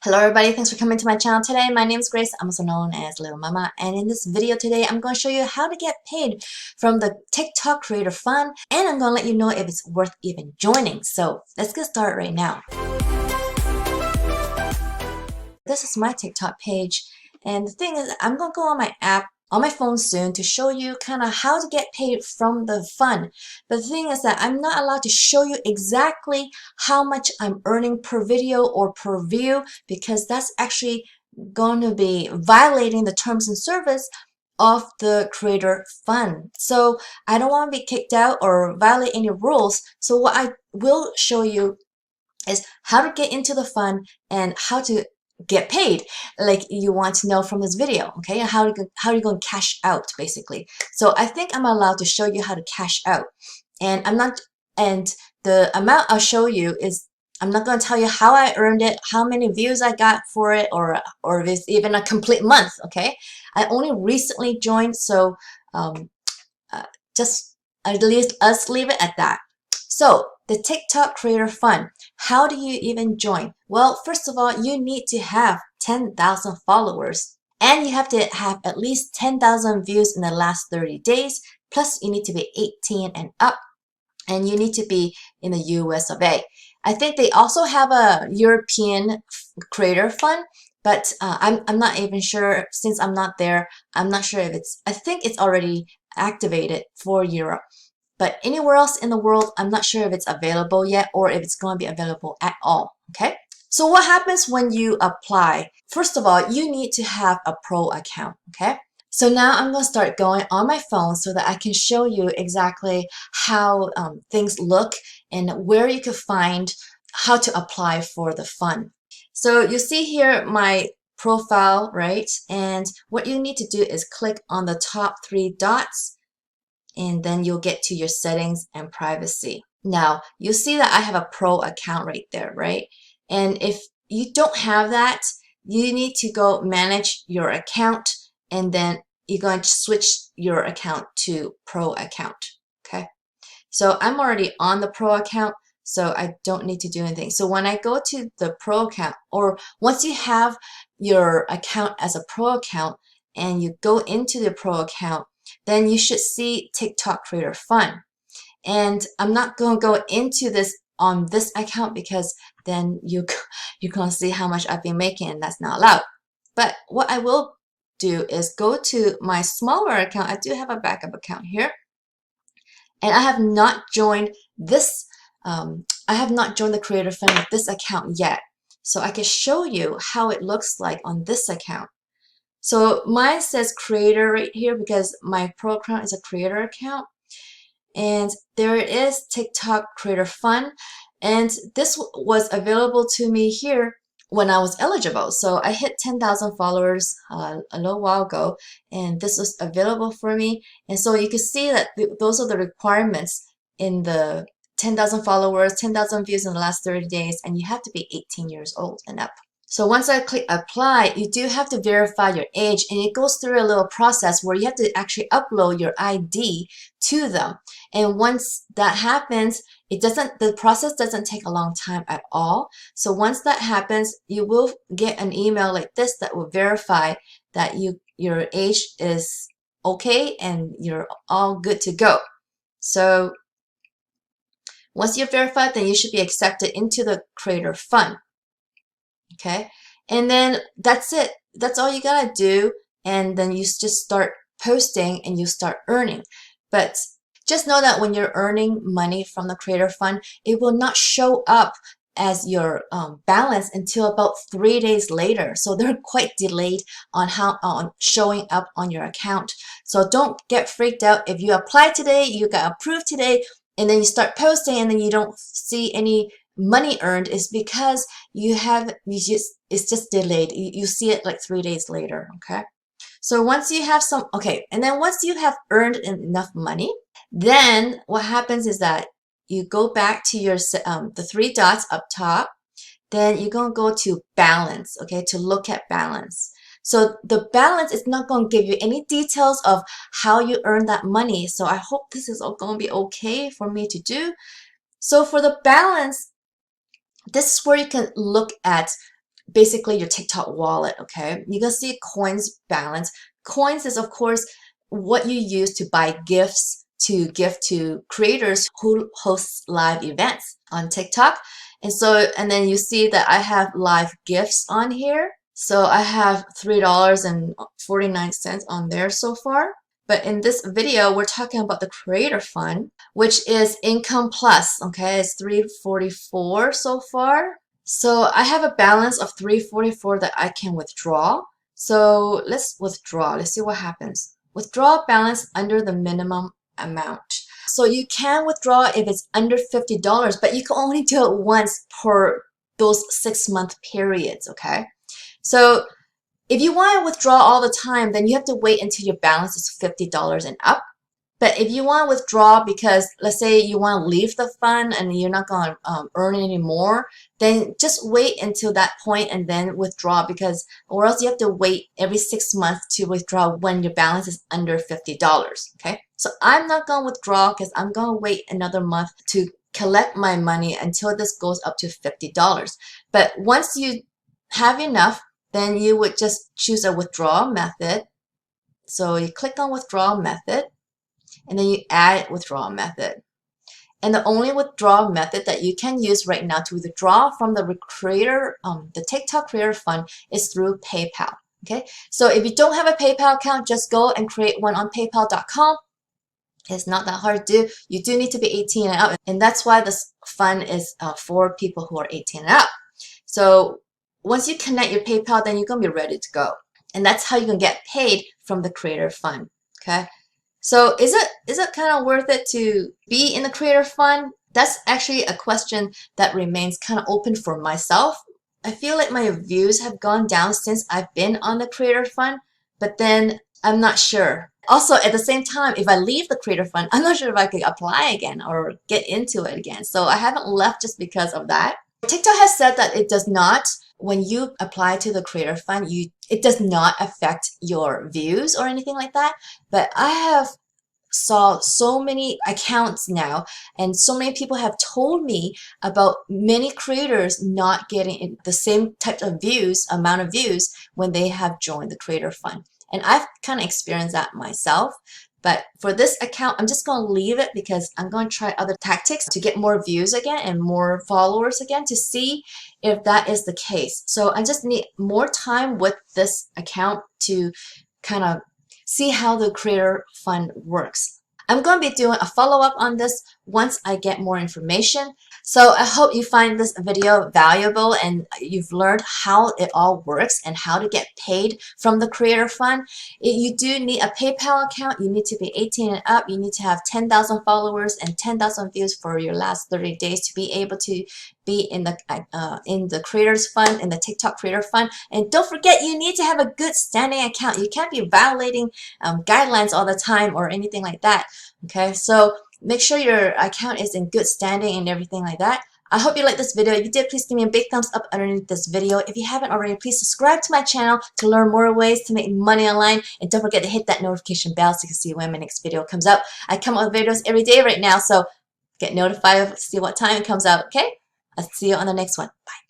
Hello everybody, thanks for coming to my channel today. My name is Grace, I'm also known as Littlemama, and in this video today I'm going to show you how to get paid from the TikTok Creator Fund, and I'm going to let you know if it's worth even joining. So let's get started right now. This is my TikTok page, and the thing is I'm going to go on my app on my phone soon to show you kind of how to get paid from the fund. But the thing is that I'm not allowed to show you exactly how much I'm earning per video or per view, because that's actually going to be violating the terms and service of the creator fund. So I don't want to be kicked out or violate any rules. So what I will show you is how to get into the fund and how to get paid, like you want to know from this video. Okay, and how are you going to cash out, basically. So I think I'm allowed to show you how to cash out, and the amount I'll show you is, I'm not going to tell you how I earned it, how many views I got for it, or if it's even a complete month. Okay, I only recently joined, so just at least let's leave it at that. So the TikTok Creator Fund, how do you even join? Well, first of all, you need to have 10,000 followers, and you have to have at least 10,000 views in the last 30 days. Plus, you need to be 18 and up, and you need to be in the US of A. I think they also have a European Creator Fund, but I'm not even sure, since I'm not there. I'm not sure if I think it's already activated for Europe. But anywhere else in the world, I'm not sure if it's available yet or if it's going to be available at all. Okay, so what happens when you apply? First of all, you need to have a pro account. Okay, so now I'm going to start going on my phone so that I can show you exactly how things look and where you can find how to apply for the fund. So you see here my profile, right? And what you need to do is click on the top 3 dots, and then you'll get to your settings and privacy. Now, you see that I have a pro account right there, right? And if you don't have that, you need to go manage your account, and then you're going to switch your account to pro account, okay? So I'm already on the pro account, so I don't need to do anything. So when I go to the pro account, or once you have your account as a pro account and you go into the pro account, then you should see TikTok Creator Fund. And I'm not going to go into this on this account, because then you're going to see how much I've been making, and that's not allowed. But what I will do is go to my smaller account. I do have a backup account here, and I have not joined this. I have not joined the Creator Fund with this account yet, so I can show you how it looks like on this account. So mine says creator right here because my pro account is a creator account. And there it is, TikTok Creator Fund. And this was available to me here when I was eligible. So I hit 10,000 followers a little while ago, and this was available for me. And so you can see that those are the requirements in the 10,000 followers, 10,000 views in the last 30 days, and you have to be 18 years old and up. So once I click apply, you do have to verify your age, and it goes through a little process where you have to actually upload your ID to them. And once that happens, the process doesn't take a long time at all. So once that happens, you will get an email like this that will verify that your age is okay and you're all good to go. So once you're verified, then you should be accepted into the Creator Fund. Okay, and then that's it. That's all you gotta do, and then you just start posting and you start earning. But just know that when you're earning money from the Creator Fund, it will not show up as your balance until about 3 days later. So they're quite delayed on showing up on your account. So don't get freaked out if you apply today, you got approved today, and then you start posting and then you don't see any money earned. Is because it's just delayed. You see it like 3 days later. Okay, so once you have and then once you have earned enough money, then what happens is that you go back to your the 3 dots up top. Then you're going to go to balance, okay, to look at balance. So the balance is not going to give you any details of how you earn that money. So I hope this is all going to be okay for me to do. So for the balance, this is where you can look at basically your TikTok wallet, okay? You're gonna see coins balance. Coins is, of course, what you use to buy gifts to give to creators who host live events on TikTok. And then you see that I have live gifts on here. So I have $3.49 on there so far. But in this video, we're talking about the Creator Fund, which is income plus, okay? It's $3.44 so far. So I have a balance of $3.44 that I can withdraw. So let's withdraw. Let's see what happens. Withdraw balance under the minimum amount. So you can withdraw if it's under $50, but you can only do it once per those 6-month periods, okay? So if you want to withdraw all the time, then you have to wait until your balance is $50 and up. But if you want to withdraw because, let's say, you want to leave the fund and you're not going to earn any more, then just wait until that point and then withdraw, because, or else you have to wait every 6 months to withdraw when your balance is under $50. Okay, so I'm not going to withdraw because I'm going to wait another month to collect my money until this goes up to $50. But once you have enough, then you would just choose a withdrawal method. So you click on withdrawal method, and then you add withdrawal method. And the only withdrawal method that you can use right now to withdraw from the the TikTok Creator Fund is through PayPal. Okay, so if you don't have a PayPal account, just go and create one on PayPal.com. It's not that hard to do. You do need to be 18 and up, and that's why this fund is for people who are 18 and up. So once you connect your PayPal, then you're gonna be ready to go, and that's how you can get paid from the Creator Fund. Okay. So is it kind of worth it to be in the Creator Fund? That's actually a question that remains kind of open for myself. I feel like my views have gone down since I've been on the Creator Fund, but then I'm not sure. Also, at the same time, if I leave the Creator Fund, I'm not sure if I could apply again or get into it again. So I haven't left just because of that. TikTok has said that it does not, when you apply to the Creator Fund, it does not affect your views or anything like that. But I have saw so many accounts now, and so many people have told me about many creators not getting the same type of amount of views when they have joined the Creator Fund. And I've kind of experienced that myself. But for this account, I'm just going to leave it because I'm going to try other tactics to get more views again and more followers again to see if that is the case. So I just need more time with this account to kind of see how the Creator Fund works. I'm going to be doing a follow-up on this once I get more information. So I hope you find this video valuable and you've learned how it all works and how to get paid from the Creator Fund. You do need a PayPal account. You need to be 18 and up. You need to have 10,000 followers and 10,000 views for your last 30 days to be able to be in the Creators Fund, in the TikTok Creator Fund. And don't forget, you need to have a good standing account. You can't be violating guidelines all the time or anything like that. Okay, so make sure your account is in good standing and everything like that. I hope you liked this video. If you did, please give me a big thumbs up underneath this video. If you haven't already, please subscribe to my channel to learn more ways to make money online. And don't forget to hit that notification bell so you can see when my next video comes out. I come out with videos every day right now, so get notified to see what time it comes out, okay? I'll see you on the next one. Bye.